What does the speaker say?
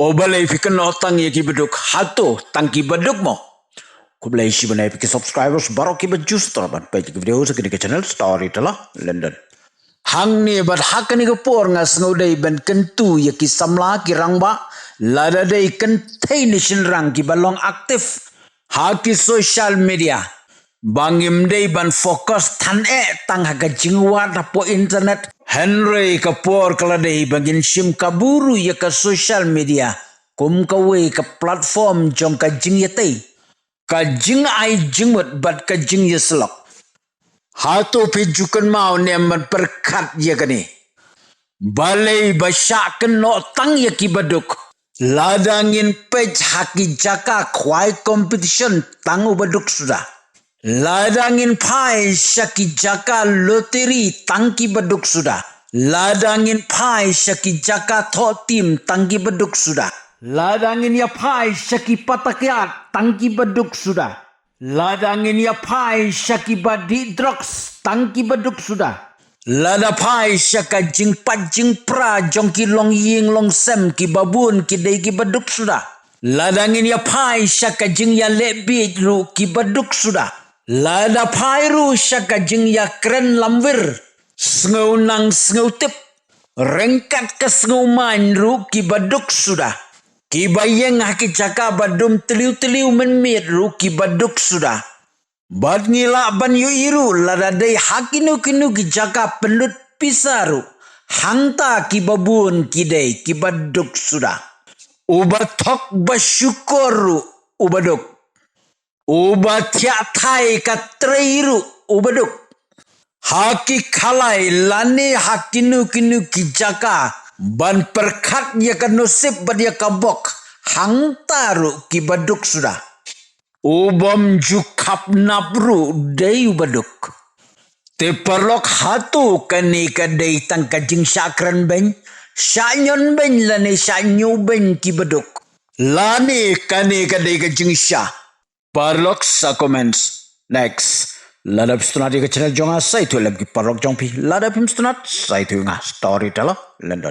O balay fikan otang ya ki beduk hato tangki beduk mo. Ku balay si banay piki subscribers baru ki bejus terapan pagi video sa kini ke channel Story Telah London. Hang ni bad hakani ke por ngas ngudai ban kentu ya ki samla ki rangba lada day kentai nation rang ki balong aktif haki social media. Bangim day ban fokus tan tang haga jingwat po internet Henry kapor kaladai bangin sim kaburu ya ke social media kum kawe ke platform jong ka jing yatai ka jing ai jingwat bat ka jing yaslok hatu pijukan mau neman perkat ya kani balai basyakan no tang ya ki baduk ladangin page haki jaka kwai competition tangu baduk sudah ladangin pai syaki jaka loteri tangki beduk sudah. Ladangin pai syaki jaka to tim tangki beduk sudah. Ladangin ya pai syaki patakiat tangki beduk sudah. Ladangin ya pai syaki badi drugs tangki beduk sudah. Lada pai syaka jing pat jing pra jongki long ying long sem ki babun ki dei ki beduk sudah. Ladangin ya pai syaka jing ya lebi ru ki beduk sudah. Lada pairu syaka jing ya keren lamwir sengau nang sengau tip rengkat ke sengau main ru ki baduk sudah ki bayeng haki jaka badum teliu-teliu menmit ru ki baduk sudah bad ngila ban yu iru lada day haki nu ki jaka pendut pisaru hangta ki babun ki day ki baduk sudah ubatok basyukur ru ubaduk ubat tiatai katrairu ubaduk haki kalai lani hakinu kinu kijaka ban perkat ya kanusip badia kabok hangtaru kibaduk sudah ubam jukap napru day ubaduk te perlok hatu kani kadai tangkajing syakran ben syanyon ben lani syanyu ben kibaduk lani kani kadai kajing syah Parlok sa comments. Next. Ladap stunat di channel jonga sa itu lagi parlok jongpi. Ladap him stunat sa itu nga Story Telah London.